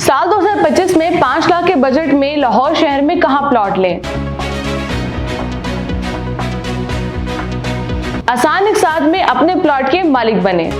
साल 2025 में 5 लाख के बजट में लाहौर शहर में कहां प्लॉट लें? आसान एक साथ में अपने प्लॉट के मालिक बने।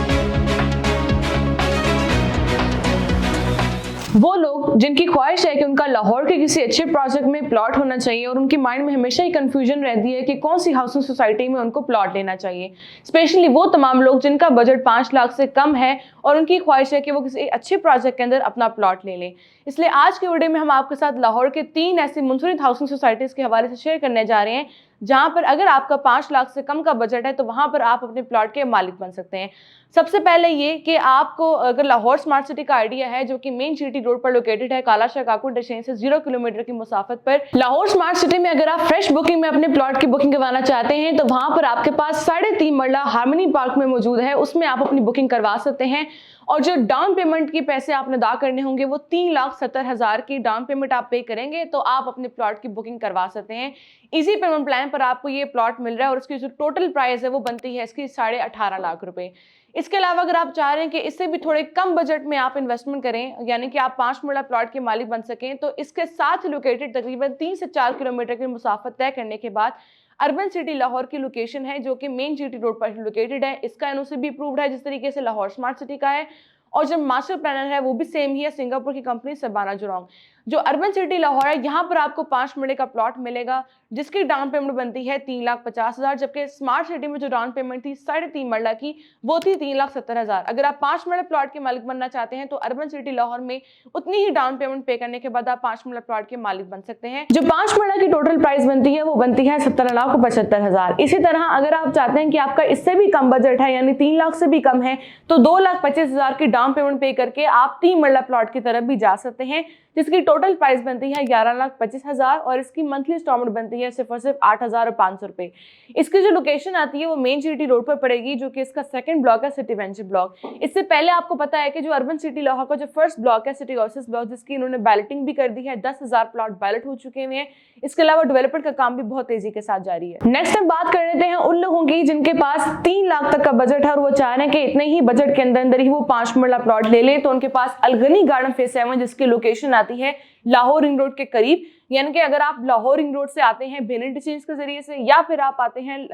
वो लोग जिनकी ख्वाहिश है कि उनका लाहौर के किसी अच्छे प्रोजेक्ट में प्लॉट होना चाहिए और उनकी माइंड में हमेशा ही कंफ्यूजन रहती है कि कौन सी हाउसिंग सोसाइटी में उनको प्लॉट लेना चाहिए। स्पेशली वो तमाम लोग जिनका बजट 5 लाख से कम है और उनकी ख्वाहिश है कि वो किसी अच्छे प्रोजेक्ट के अंदर अपना प्लॉट ले लें। इसलिए आज के वीडियो में हम आपके साथ लाहौर के 3 ऐसी मुनफरिद हाउसिंग सोसाइटीज़ के हवाले से शेयर करने जा रहे हैं जहां पर अगर आपका 5 लाख से कम का बजट है तो वहां पर आप अपने प्लॉट के मालिक बन सकते हैं। सबसे पहले ये कि आपको अगर लाहौर स्मार्ट सिटी का आइडिया है जो कि मेन जीटी रोड पर लोकेटेड है, काला शाह काकू इंटरचेंज से 0 किलोमीटर की मुसाफत पर। लाहौर स्मार्ट सिटी में अगर आप फ्रेश बुकिंग में अपने प्लॉट की बुकिंग करवाना चाहते हैं तो वहां पर आपके पास 3.5 मरला हार्मनी पार्क में मौजूद है, उसमें आप अपनी बुकिंग करवा सकते हैं। और जो डाउन पेमेंट की पैसे आपने अदा करने होंगे वो 3,70,000 की डाउन पेमेंट आप पे करेंगे तो आप अपने प्लॉट की बुकिंग करवा सकते हैं। इजी पेमेंट प्लान पर आपको ये प्लॉट मिल रहा है और उसकी जो टोटल प्राइस है वो बनती है इसकी 18.5 लाख रुपए। इसके अलावा अगर आप चाह रहे हैं कि इससे भी थोड़े कम बजट में आप इन्वेस्टमेंट करें यानी कि आप 5 मरला प्लॉट के मालिक बन सकें तो इसके साथ लोकेटेड तकरीबन 3 से 4 किलोमीटर की मुसाफत तय करने के बाद अर्बन सिटी लाहौर की लोकेशन है जो कि मेन जीटी रोड पर लोकेटेड है। इसका एनओसी भी अप्रूव्ड है जिस तरीके से लाहौर स्मार्ट सिटी का है और जो मास्टर प्लानर है वो भी सेम ही है, सिंगापुर की कंपनी सबाना जुरांग। जो अर्बन सिटी लाहौर है यहाँ पर आपको 5 मरले का प्लॉट मिलेगा जिसकी डाउन पेमेंट बनती है 3,50,000, जबकि स्मार्ट सिटी में जो डाउन पेमेंट थी 3.5 मरला की वो थी 3,70,000। अगर आप 5 मरला प्लॉट के मालिक बनना चाहते हैं तो अर्बन सिटी लाहौर में उतनी ही डाउन पेमेंट पे करने के बाद आप 5 मरला प्लॉट के मालिक बन सकते हैं। जो 5 मरला की टोटल प्राइस बनती है वो बनती है 17,75,000। इसी तरह अगर आप चाहते हैं कि आपका इससे भी कम बजट है यानी 3 लाख से भी कम है तो 2,25,000 की डाउन पेमेंट पे करके आप 3 मरला प्लॉट की तरफ भी जा सकते हैं जिसकी टोटल प्राइस बनती है 11,25,000 और इसकी मंथली इंस्टॉलमेंट बनती है सिर्फ और सिर्फ 8,500 रुपए। इसकी जो लोकेशन आती है वो मेन जीटी रोड पर पड़ेगी जो कि इसका सेकंड ब्लॉक है, सिटी वेंचर ब्लॉक। इससे पहले आपको पता है कि जो अर्बन सिटी लाहौर का जो फर्स्ट ब्लॉक है, सिटी ऑफिस ब्लॉक, जिसकी इन्होंने बैलेटिंग भी कर दी है, 10,000 प्लॉट बैलेट हो चुके हैं। इसके अलावा डेवलपमेंट का काम भी बहुत तेजी के साथ जारी है। नेक्स्ट हम बात कर लेते हैं उन लोगों की जिनके पास 3 लाख तक का बजट है और वो चाह रहे हैं कि इतने ही बजट के अंदर ही वो 5 मरला प्लॉट ले ले। तो उनके पास अलगनी गार्डन फेज 7 जिसकी लोकेशन आती है लाहौर रिंग रोड के करीब, यानी कि अगर आप लाहौर रिंग रोड से आते हैं बेन इंटरचेंज के जरिए से या फिर आप आते हैं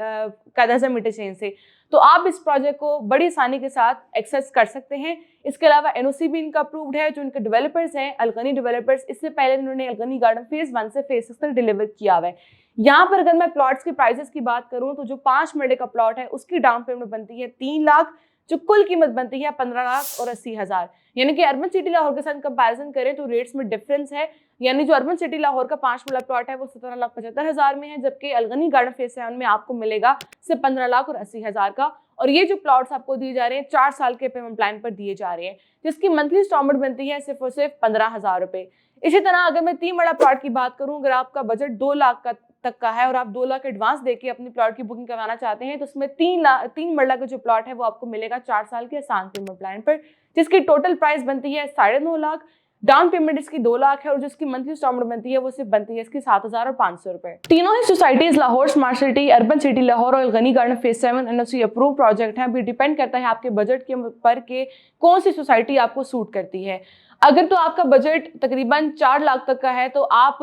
कादम इंटरचेंज से तो आप इस प्रोजेक्ट को बड़ी आसानी के साथ एक्सेस कर सकते हैं। इसके अलावा एनओसी भी इनका अप्रूव्ड है। जो इनके डेवलपर्स हैं अलगनी डेवलपर्स, इससे पहले इन्होंने अलगनी गार्डन फेज 1 से फेज 6 तक डिलीवर किया हुआ है। यहाँ पर अगर मैं प्लॉट्स के प्राइसेस की बात करूं तो जो 5 मरले का प्लॉट है उसकी डाउन पेमेंट बनती है 3 लाख, जो कुल कीमत बनती है 15,80,000। यानी कि अर्बन सिटी लाहौर के साथ कंपैरिजन करें तो रेट्स में डिफरेंस है। यानी जो अर्बन सिटी लाहौर का 5 मरला प्लॉट है वो 17,75,000 में है, जबकि अलगनी गार्डन फेज 7 में आपको मिलेगा सिर्फ 15,80,000 का। और ये जो प्लॉट्स आपको दिए जा रहे हैं 4 साल के पेमेंट प्लान पर दिए जा रहे हैं जिसकी मंथली इंस्टॉलमेंट बनती है सिर्फ और सिर्फ 15,000 रुपए। इसी तरह अगर मैं 3 मरला प्लॉट की बात करूं, अगर आपका बजट 2 लाख तक का है और आप 2 लाख एडवांस देके अपनी प्लॉट की बुकिंग करवाना चाहते हैं तो उसमें 3 मरला का जो प्लॉट है वो आपको मिलेगा 4 साल के आसान पेमेंट प्लान पर जिसकी टोटल प्राइस बनती है 9.5 लाख। डाउन पेमेंट इसकी 2 लाख है और जिसकी मंथली इंस्टॉलमेंट बनती है वो सिर्फ बनती है इसकी 7,500 रुपए। तीनों ही societies Lahore smart city, urban city Lahore और Gani garden phase 7 NOC approve project है। अभी डिपेंड करता है आपके बजट के पर के कौन सी सोसाइटी आपको सूट करती है। अगर तो आपका बजट तकरीबन 4 लाख तक का है तो आप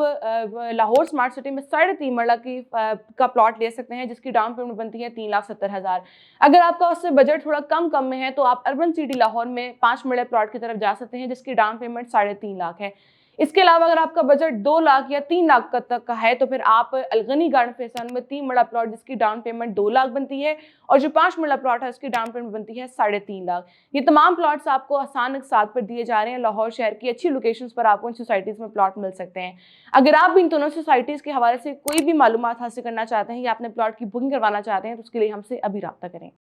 लाहौर स्मार्ट सिटी में 3.5 मरला का प्लॉट ले सकते हैं जिसकी डाउन पेमेंट बनती है 3,70,000। अगर आपका उससे बजट थोड़ा कम में है तो आप अर्बन सिटी लाहौर में 5 मरला प्लॉट की तरफ जा सकते हैं जिसकी डाउन पेमेंट 3.5 लाख है। इसके अलावा अगर आपका बजट 2 लाख या 3 लाख तक का है तो फिर आप अलगनी गार्डन फेज 7 में 3 मरला प्लॉट जिसकी डाउन पेमेंट 2 लाख बनती है और जो 5 मरला प्लॉट है उसकी डाउन पेमेंट बनती है 3.5 लाख। ये तमाम प्लॉट्स आपको आसान एक साथ पर दिए जा रहे हैं। लाहौर शहर की अच्छी लोकेशंस पर आपको इन सोसाइटीज में प्लॉट मिल सकते हैं। अगर आप भी इन दोनों सोसाइटीज के हवाले से कोई भी मालूमात हासिल करना चाहते हैं या अपने प्लॉट की बुकिंग करवाना चाहते हैं तो उसके लिए हमसे अभी राब्ता करें।